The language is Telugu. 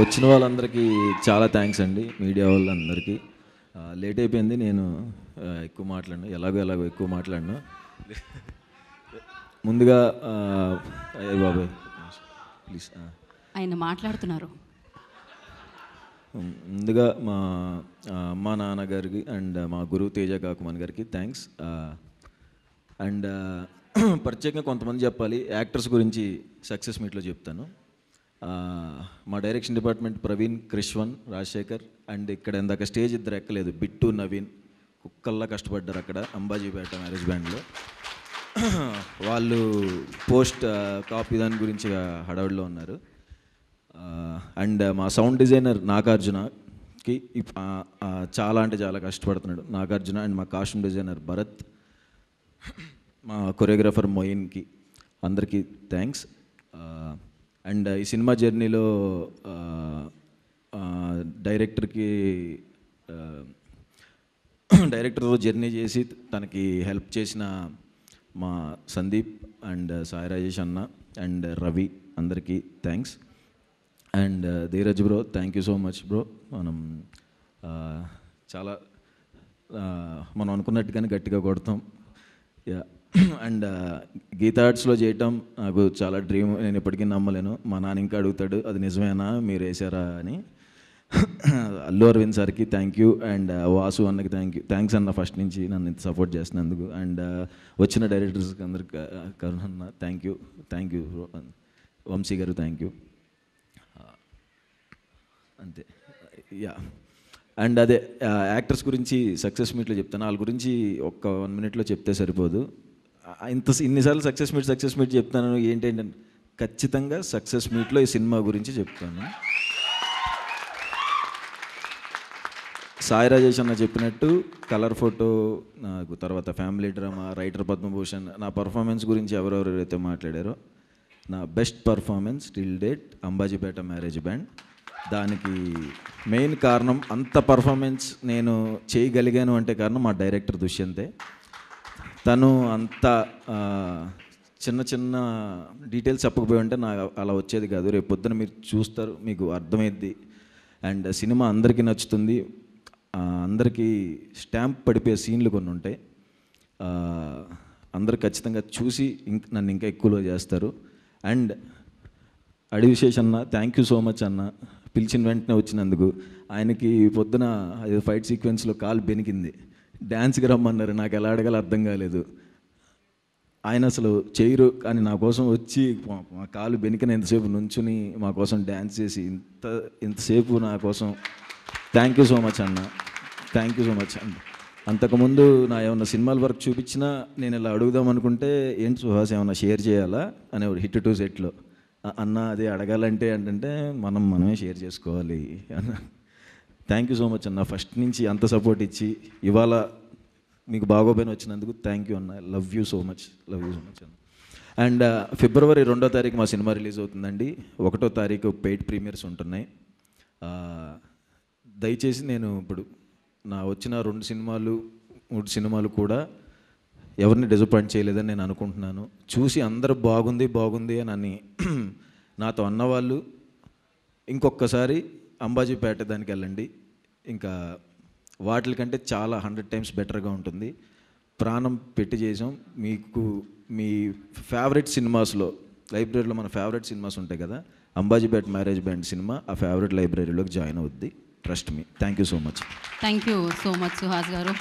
వచ్చిన వాళ్ళందరికీ చాలా థ్యాంక్స్ అండి, మీడియా వాళ్ళందరికీ. లేట్ అయిపోయింది, నేను ఎక్కువ మాట్లాడను, ఎలాగో ఎక్కువ మాట్లాడను. ముందుగా అయ్యే బాబాయ్ ప్లీజ్, ఆయన మాట్లాడుతున్నారు. ముందుగా మా అమ్మా నాన్నగారికి అండ్ మా గురువు తేజ కాకుమాన్ గారికి థ్యాంక్స్. అండ్ ప్రత్యేకంగా కొంతమంది చెప్పాలి, యాక్టర్స్ గురించి సక్సెస్ మీట్లో చెప్తాను. మా direction department Praveen, Krishvan, Rajasekhar and ఇక్కడ ఇందాక స్టేజ్ ఇద్దరు ఎక్కలేదు, బిట్టు, నవీన్ కుక్కల్లా కష్టపడ్డారు అక్కడ అంబాజీపేట మ్యారేజ్ బ్యాండ్లో. వాళ్ళు పోస్ట్ కాపీ దాని గురించి హడావుడిలో ఉన్నారు. అండ్ మా సౌండ్ డిజైనర్ నాగార్జునకి చాలా అంటే చాలా కష్టపడుతున్నాడు నాగార్జున. అండ్ మా కాస్ట్యూమ్ డిజైనర్ భరత్, మా కొరియోగ్రాఫర్ మొయిన్కి, అందరికీ థ్యాంక్స్. అండ్ ఈ సినిమా జర్నీలో డైరెక్టర్తో జర్నీ చేసి తనకి హెల్ప్ చేసిన మా సందీప్ అండ్ సాయి రాజేష్ అన్న అండ్ రవి, అందరికీ thanks. And Dheeraj bro, thank you so much bro. చాలా మనం అనుకున్నట్టుగానే గట్టిగా కొడతాం. యా. అండ్ గీతా ఆర్ట్స్లో చేయటం నాకు చాలా డ్రీమ్, నేను ఇప్పటికీ నమ్మలేను. మా నాన్న ఇంకా అడుగుతాడు, అది నిజమేనా మీరు వేసారా అని. అల్లు అరవింద్ సార్కి థ్యాంక్ యూ అండ్ వాసు అన్నకి థ్యాంక్స్ అన్న, ఫస్ట్ నుంచి నన్ను ఇంత సపోర్ట్ చేస్తున్నందుకు. అండ్ వచ్చిన డైరెక్టర్స్కి అందరికి కరుణ్ అన్న థ్యాంక్ యూ బ్రో. వంశీ గారు థ్యాంక్ యూ. అంతే. యా. అండ్ అదే యాక్టర్స్ గురించి సక్సెస్ మీట్లో చెప్తాను, వాళ్ళ గురించి ఒక్క 1 minute చెప్తే సరిపోదు. ఇన్నిసార్లు సక్సెస్ మీట్ చెప్తాను, ఏంటంటే ఖచ్చితంగా సక్సెస్ మీట్లో ఈ సినిమా గురించి చెప్తాను. సాయి రాజేష్ అన్న చెప్పినట్టు కలర్ ఫోటో నాకు, తర్వాత ఫ్యామిలీ డ్రామా, రైటర్ పద్మభూషణ్, నా పర్ఫార్మెన్స్ గురించి ఎవరెవరైతే మాట్లాడారో, నా best performance till date Ambajipeta marriage band. దానికి మెయిన్ కారణం, అంత పర్ఫార్మెన్స్ నేను చేయగలిగాను అంటే కారణం మా డైరెక్టర్ దుష్యంతే. తను అంత చిన్న డీటెయిల్స్ చెప్పకపోయి ఉంటే నాకు అలా వచ్చేది కాదు. రేపు పొద్దున మీరు చూస్తారు, మీకు అర్థమైద్ది. అండ్ సినిమా అందరికీ నచ్చుతుంది, అందరికీ స్టాంప్ పడిపోయే సీన్లు కొన్ని ఉంటాయి. అందరు ఖచ్చితంగా చూసి నన్ను ఇంకా ఎక్కువలో చేస్తారు. అండ్ అడివిశేష్ అన్న, థ్యాంక్ యూ సో మచ్ అన్న, పిలిచిన వెంటనే వచ్చినందుకు. ఆయనకి పొద్దున ఫైట్ సీక్వెన్స్లో కాలు బెనికింది, డ్యాన్స్కి రమ్మన్నారు, నాకు ఎలా అడగాలో అర్థం కాలేదు. ఆయన అసలు చేయరు కానీ నా కోసం వచ్చి మా కాలు బెనికిన ఎంతసేపు నుంచుని మా కోసం డ్యాన్స్ చేసి ఇంతసేపు నా కోసం థ్యాంక్ యూ సో మచ్ అన్న, థ్యాంక్ యూ సో మచ్ అన్న. అంతకుముందు నా ఏమన్నా సినిమాల వర్క్ చూపించినా నేను ఇలా అడుగుదాం అనుకుంటే, ఏంటి సుహాస్ ఏమన్నా షేర్ చేయాలా అనేవాడు హిట్ 2 సెట్లో. అన్న అది అడగాలంటే ఏంటంటే మనమే షేర్ చేసుకోవాలి అన్న. థ్యాంక్ యూ సో మచ్ అన్న, ఫస్ట్ నుంచి అంత సపోర్ట్ ఇచ్చి ఇవాళ మీకు బాగోపోయిన వచ్చినందుకు థ్యాంక్ యూ అన్న. లవ్ యూ సో మచ్ అన్న. అండ్ ఫిబ్రవరి 2వ తారీఖు మా సినిమా రిలీజ్ అవుతుందండి. 1వ తారీఖు పెయిడ్ ప్రీమియర్స్ ఉంటున్నాయి. దయచేసి నేను ఇప్పుడు నా వచ్చిన 2 సినిమాలు 3 సినిమాలు కూడా ఎవరిని డిసప్పాయింట్ చేయలేదని నేను అనుకుంటున్నాను. చూసి అందరూ బాగుంది అని నాతో అన్నవాళ్ళు ఇంకొకసారి అంబాజీపేట దానికి వెళ్ళండి, ఇంకా వాటికంటే చాలా 100 times బెటర్గా ఉంటుంది. ప్రాణం పెట్టి చేసాం. మీకు మీ ఫేవరెట్ సినిమాస్లో, లైబ్రరీలో మన ఫేవరెట్ సినిమాస్ ఉంటాయి కదా, అంబాజీపేట మ్యారేజ్ బ్యాండ్ సినిమా ఆ ఫేవరెట్ లైబ్రరీలోకి జాయిన్ అవుద్ది. Trust me. Thank you so much. Thank you so much Suhas గారు.